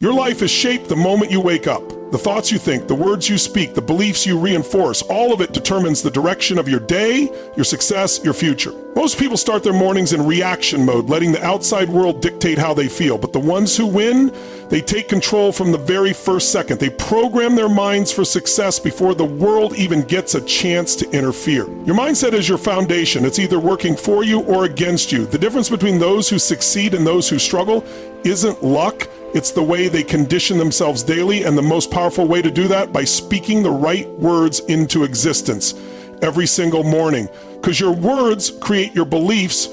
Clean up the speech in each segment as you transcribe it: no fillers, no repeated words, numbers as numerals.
Your life is shaped the moment you wake up. The thoughts you think, the words you speak, the beliefs you reinforce, all of it determines the direction of your day, your success, your future. Most people start their mornings in reaction mode, letting the outside world dictate how they feel. But the ones who win, they take control from the very first second. They program their minds for success before the world even gets a chance to interfere. Your mindset is your foundation. It's either working for you or against you. The difference between those who succeed and those who struggle isn't luck. It's the way they condition themselves daily, and the most powerful way to do that, by speaking the right words into existence every single morning. Because your words create your beliefs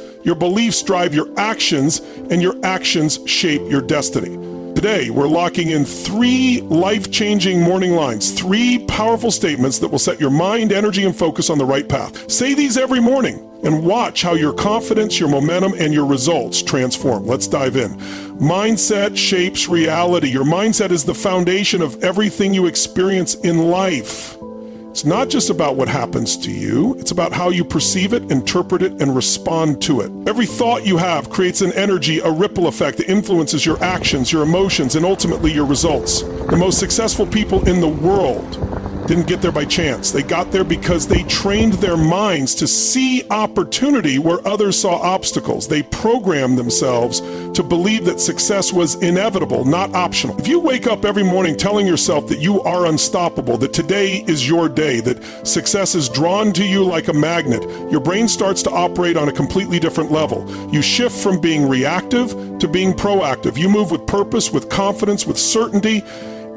drive your actions, and your actions shape your destiny. Today, we're locking in 3 life-changing morning lines, 3 powerful statements that will set your mind, energy, and focus on the right path. Say these every morning and watch how your confidence, your momentum, and your results transform. Let's dive in. Mindset shapes reality. Your mindset is the foundation of everything you experience in life. It's not just about what happens to you, it's about how you perceive it, interpret it, and respond to it. Every thought you have creates an energy, a ripple effect that influences your actions, your emotions, and ultimately your results. The most successful people in the world didn't get there by chance. They got there because they trained their minds to see opportunity where others saw obstacles. They programmed themselves to believe that success was inevitable, not optional. If you wake up every morning telling yourself that you are unstoppable, that today is your day, that success is drawn to you like a magnet, your brain starts to operate on a completely different level. You shift from being reactive to being proactive. You move with purpose, with confidence, with certainty.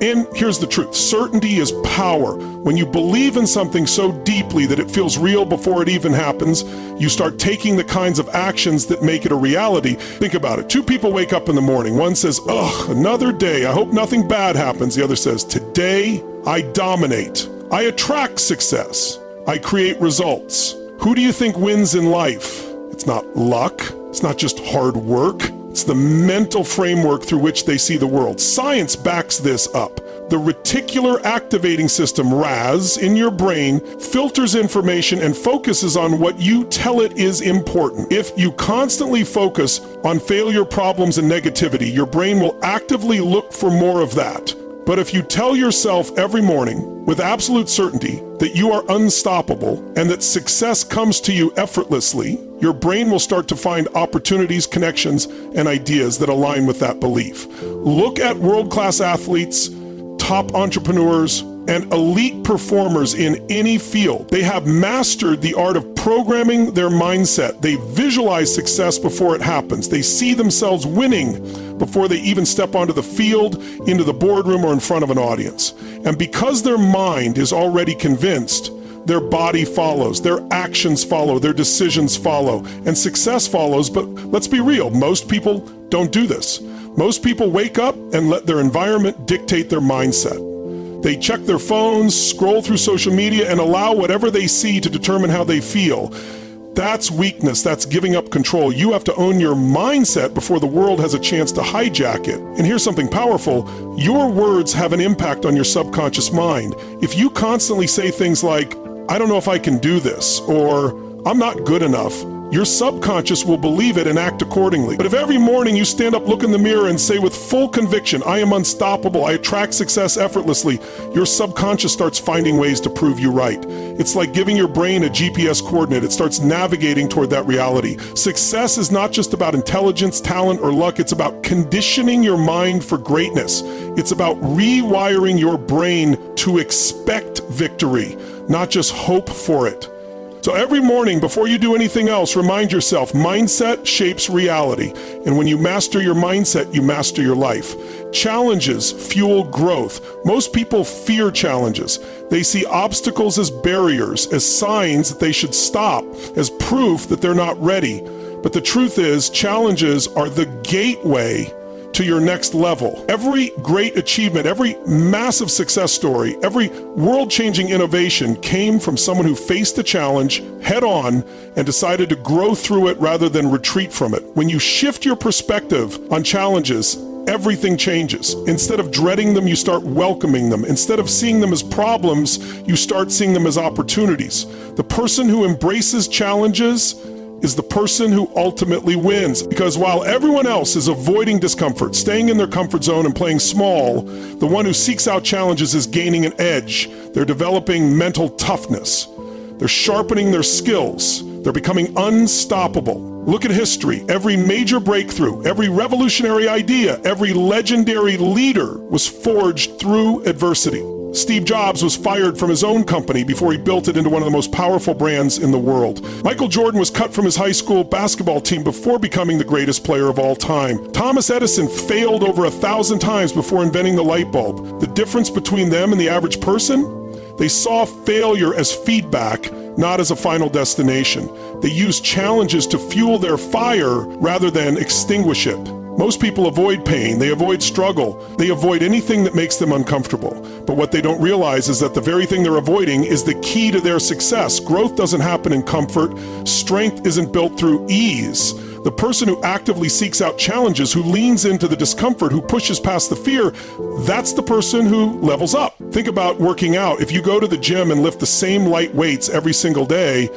And here's the truth. Certainty is power. When you believe in something so deeply that it feels real before it even happens, you start taking the kinds of actions that make it a reality. Think about it. 2 people wake up in the morning. One says, "Ugh, another day. I hope nothing bad happens." The other says, "Today, I dominate. I attract success. I create results." Who do you think wins in life? It's not luck. It's not just hard work. It's the mental framework through which they see the world. Science backs this up. The reticular activating system, RAS, in your brain filters information and focuses on what you tell it is important. If you constantly focus on failure, problems, and negativity, your brain will actively look for more of that. But if you tell yourself every morning with absolute certainty that you are unstoppable and that success comes to you effortlessly, your brain will start to find opportunities, connections, and ideas that align with that belief. Look at world-class athletes, top entrepreneurs, and elite performers in any field. They have mastered the art of programming their mindset. They visualize success before it happens. They see themselves winning before they even step onto the field, into the boardroom, or in front of an audience. And because their mind is already convinced, their body follows, their actions follow, their decisions follow, and success follows. But let's be real, most people don't do this. Most people wake up and let their environment dictate their mindset. They check their phones, scroll through social media, and allow whatever they see to determine how they feel. That's weakness. That's giving up control. You have to own your mindset before the world has a chance to hijack it. And here's something powerful. Your words have an impact on your subconscious mind. If you constantly say things like, "I don't know if I can do this," or "I'm not good enough," your subconscious will believe it and act accordingly. But if every morning you stand up, look in the mirror, and say with full conviction, "I am unstoppable, I attract success effortlessly," your subconscious starts finding ways to prove you right. It's like giving your brain a GPS coordinate. It starts navigating toward that reality. Success is not just about intelligence, talent, or luck. It's about conditioning your mind for greatness. It's about rewiring your brain to expect victory, not just hope for it. So every morning, before you do anything else, remind yourself, mindset shapes reality. And when you master your mindset, you master your life. Challenges fuel growth. Most people fear challenges. They see obstacles as barriers, as signs that they should stop, as proof that they're not ready. But the truth is, challenges are the gateway to your next level. Every great achievement, every massive success story, every world-changing innovation came from someone who faced the challenge head on and decided to grow through it rather than retreat from it. When you shift your perspective on challenges, everything changes. Instead of dreading them, you start welcoming them. Instead of seeing them as problems, you start seeing them as opportunities. The person who embraces challenges is the person who ultimately wins. Because while everyone else is avoiding discomfort, staying in their comfort zone and playing small, the one who seeks out challenges is gaining an edge. They're developing mental toughness. They're sharpening their skills. They're becoming unstoppable. Look at history. Every major breakthrough, every revolutionary idea, every legendary leader was forged through adversity. Steve Jobs was fired from his own company before he built it into one of the most powerful brands in the world. Michael Jordan was cut from his high school basketball team before becoming the greatest player of all time. Thomas Edison failed over 1,000 times before inventing the light bulb. The difference between them and the average person? They saw failure as feedback, not as a final destination. They used challenges to fuel their fire rather than extinguish it. Most people avoid pain, they avoid struggle, they avoid anything that makes them uncomfortable. But what they don't realize is that the very thing they're avoiding is the key to their success. Growth doesn't happen in comfort. Strength isn't built through ease. The person who actively seeks out challenges, who leans into the discomfort, who pushes past the fear, that's the person who levels up. Think about working out. If you go to the gym and lift the same light weights every single day,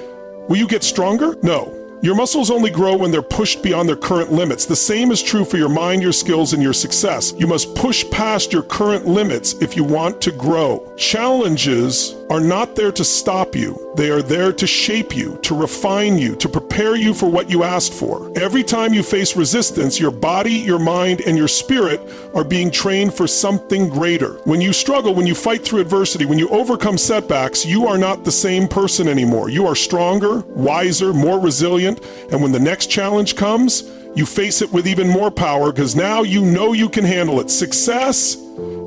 will you get stronger? No. Your muscles only grow when they're pushed beyond their current limits. The same is true for your mind, your skills, and your success. You must push past your current limits if you want to grow. Challenges are not there to stop you. They are there to shape you, to refine you, to prepare you for what you asked for. Every time you face resistance, your body, your mind, and your spirit are being trained for something greater. When you struggle, when you fight through adversity, when you overcome setbacks, you are not the same person anymore. You are stronger, wiser, more resilient, and when the next challenge comes, you face it with even more power because now you know you can handle it. Success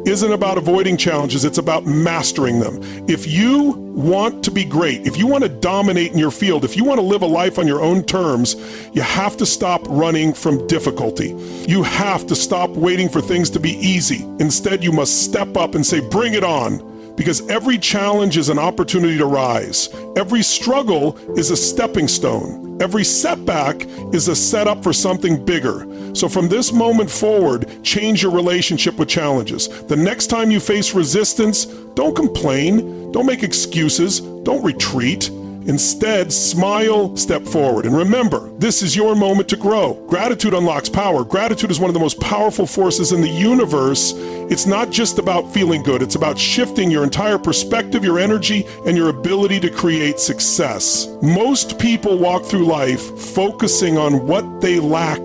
isn't about avoiding challenges, it's about mastering them. If you want to be great, if you want to dominate in your field, if you want to live a life on your own terms, you have to stop running from difficulty. You have to stop waiting for things to be easy. Instead, you must step up and say, bring it on. Because every challenge is an opportunity to rise. Every struggle is a stepping stone. Every setback is a setup for something bigger. So from this moment forward, change your relationship with challenges. The next time you face resistance, don't complain, don't make excuses, don't retreat. Instead, smile, step forward. And remember, this is your moment to grow. Gratitude unlocks power. Gratitude is one of the most powerful forces in the universe. It's not just about feeling good. It's about shifting your entire perspective, your energy, and your ability to create success. Most people walk through life focusing on what they lack,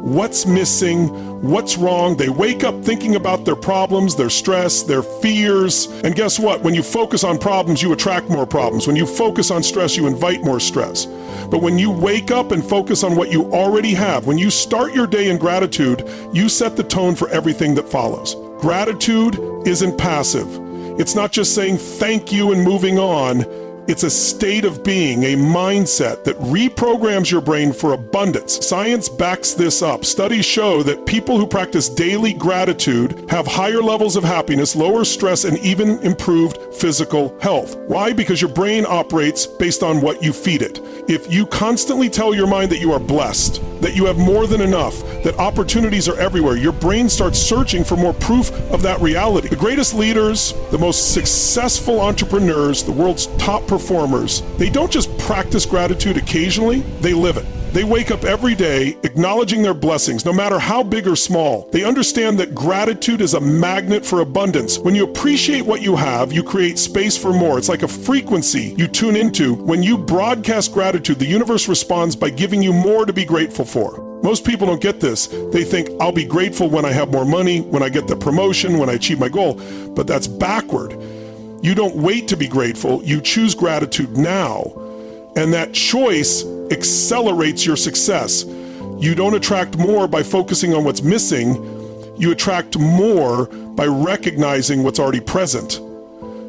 what's missing, what's wrong. They wake up thinking about their problems, their stress, their fears. And guess what? When you focus on problems, you attract more problems. When you focus on stress, you invite more stress. But when you wake up and focus on what you already have, when you start your day in gratitude, you set the tone for everything that follows. Gratitude isn't passive. It's not just saying thank you and moving on. It's a state of being, a mindset that reprograms your brain for abundance. Science backs this up. Studies show that people who practice daily gratitude have higher levels of happiness, lower stress, and even improved physical health. Why? Because your brain operates based on what you feed it. If you constantly tell your mind that you are blessed, that you have more than enough, that opportunities are everywhere, your brain starts searching for more proof of that reality. The greatest leaders, the most successful entrepreneurs, the world's top performers, they don't just practice gratitude occasionally, they live it. They wake up every day acknowledging their blessings, no matter how big or small. They understand that gratitude is a magnet for abundance. When you appreciate what you have, you create space for more. It's like a frequency you tune into. When you broadcast gratitude, the universe responds by giving you more to be grateful for. Most people don't get this. They think, I'll be grateful when I have more money, when I get the promotion, when I achieve my goal. But that's backward. You don't wait to be grateful. You choose gratitude now. And that choice accelerates your success. You don't attract more by focusing on what's missing. You attract more by recognizing what's already present.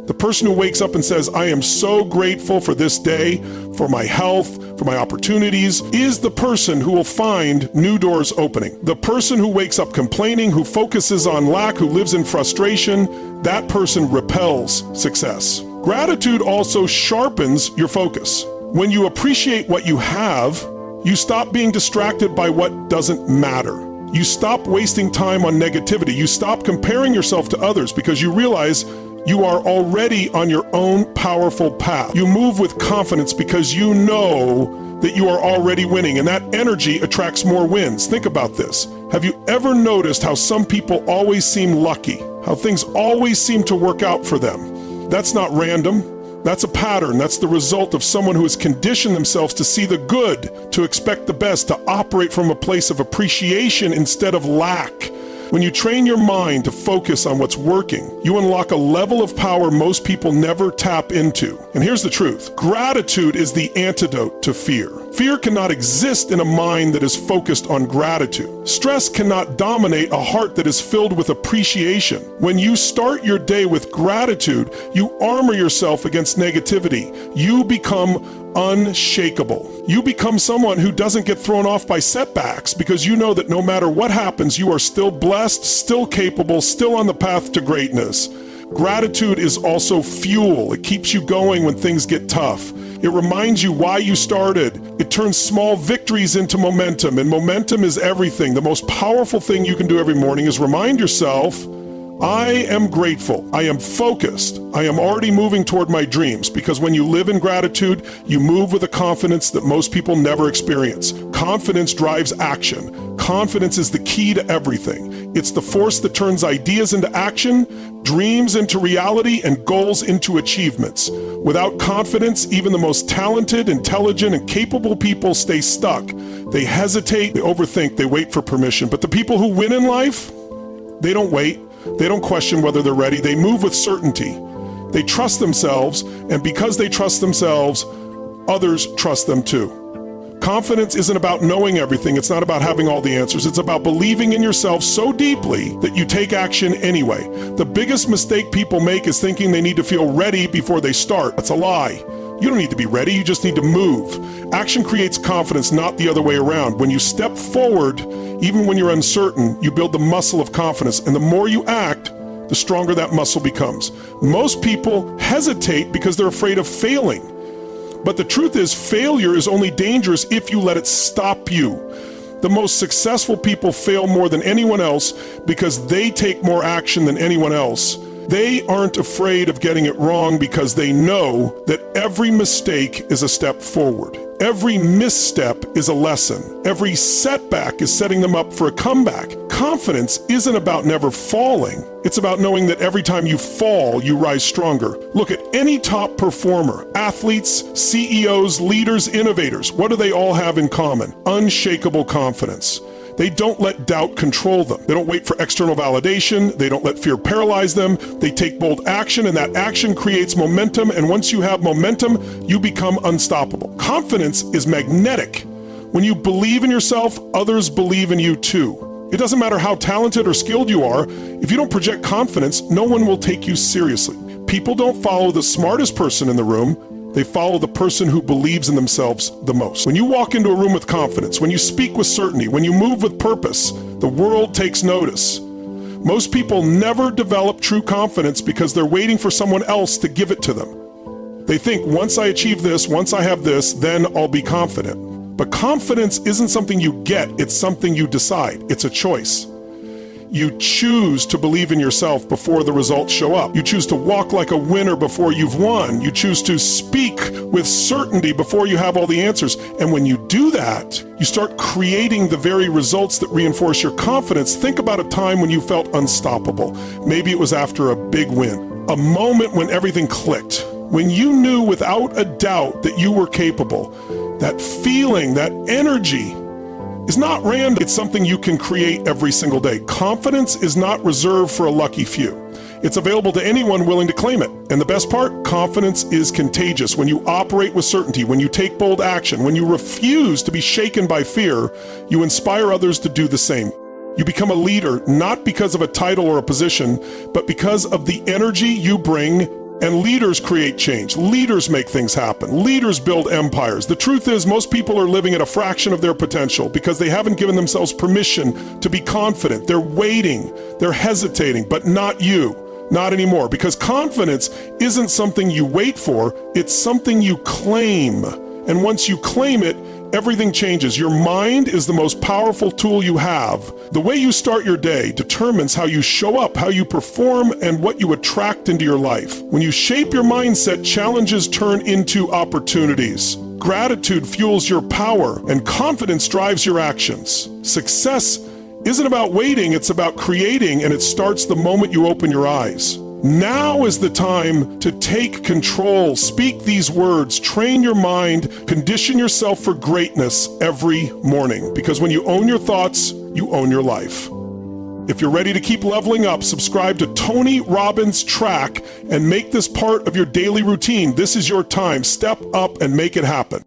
The person who wakes up and says, I am so grateful for this day, for my health, for my opportunities, is the person who will find new doors opening. The person who wakes up complaining, who focuses on lack, who lives in frustration, that person repels success. Gratitude also sharpens your focus. When you appreciate what you have, you stop being distracted by what doesn't matter. You stop wasting time on negativity. You stop comparing yourself to others because you realize you are already on your own powerful path. You move with confidence because you know that you are already winning, and that energy attracts more wins. Think about this. Have you ever noticed how some people always seem lucky? How things always seem to work out for them? That's not random. That's a pattern. That's the result of someone who has conditioned themselves to see the good, to expect the best, to operate from a place of appreciation instead of lack. When you train your mind to focus on what's working, you unlock a level of power most people never tap into. And here's the truth. Gratitude is the antidote to fear. Fear cannot exist in a mind that is focused on gratitude. Stress cannot dominate a heart that is filled with appreciation. When you start your day with gratitude, you armor yourself against negativity. You become unshakable. You become someone who doesn't get thrown off by setbacks because you know that no matter what happens, you are still blessed, still capable, still on the path to greatness. Gratitude is also fuel. It keeps you going when things get tough. It reminds you why you started. It turns small victories into momentum, and momentum is everything. The most powerful thing you can do every morning is remind yourself, I am grateful. I am focused. I am already moving toward my dreams, because when you live in gratitude, you move with a confidence that most people never experience. Confidence drives action. Confidence is the key to everything. It's the force that turns ideas into action, dreams into reality, and goals into achievements. Without confidence, even the most talented, intelligent, and capable people stay stuck. They hesitate, they overthink, they wait for permission. But the people who win in life, they don't wait. They don't question whether they're ready. They move with certainty. They trust themselves, and because they trust themselves, others trust them too. Confidence isn't about knowing everything. It's not about having all the answers. It's about believing in yourself so deeply that you take action anyway. The biggest mistake people make is thinking they need to feel ready before they start. That's a lie. You don't need to be ready, you just need to move. Action creates confidence, not the other way around. When you step forward, even when you're uncertain, you build the muscle of confidence, and the more you act, the stronger that muscle becomes. Most people hesitate because they're afraid of failing. But the truth is, failure is only dangerous if you let it stop you. The most successful people fail more than anyone else because they take more action than anyone else. They aren't afraid of getting it wrong because they know that every mistake is a step forward. Every misstep is a lesson. Every setback is setting them up for a comeback. Confidence isn't about never falling. It's about knowing that every time you fall, you rise stronger. Look at any top performer, athletes, CEOs, leaders, innovators. What do they all have in common? Unshakable confidence. They don't let doubt control them. They don't wait for external validation. They don't let fear paralyze them. They take bold action, and that action creates momentum. And once you have momentum, you become unstoppable. Confidence is magnetic. When you believe in yourself, others believe in you too. It doesn't matter how talented or skilled you are. If you don't project confidence, no one will take you seriously. People don't follow the smartest person in the room. They follow the person who believes in themselves the most. When you walk into a room with confidence, when you speak with certainty, when you move with purpose, the world takes notice. Most people never develop true confidence because they're waiting for someone else to give it to them. They think, once I achieve this, once I have this, then I'll be confident. But confidence isn't something you get, it's something you decide. It's a choice. You choose to believe in yourself before the results show up. You choose to walk like a winner before you've won. You choose to speak with certainty before you have all the answers. And when you do that, you start creating the very results that reinforce your confidence. Think about a time when you felt unstoppable. Maybe it was after a big win, a moment when everything clicked, when you knew without a doubt that you were capable. That feeling, that energy, is not random. It's something you can create every single day. Confidence is not reserved for a lucky few. It's available to anyone willing to claim it. And the best part, confidence is contagious. When you operate with certainty, when you take bold action, when you refuse to be shaken by fear, you inspire others to do the same. You become a leader, not because of a title or a position, but because of the energy you bring. And leaders create change. Leaders make things happen. Leaders build empires. The truth is, most people are living at a fraction of their potential because they haven't given themselves permission to be confident. They're waiting. They're hesitating, but not you. Not anymore. Because confidence isn't something you wait for. It's something you claim. And once you claim it, everything changes. Your mind is the most powerful tool you have. The way you start your day determines how you show up, how you perform, and what you attract into your life. When you shape your mindset, challenges turn into opportunities. Gratitude fuels your power, and confidence drives your actions. Success isn't about waiting, it's about creating, and it starts the moment you open your eyes. Now is the time to take control. Speak these words, train your mind, condition yourself for greatness every morning. Because when you own your thoughts, you own your life. If you're ready to keep leveling up, subscribe to Tony Robbins Track and make this part of your daily routine. This is your time. Step up and make it happen.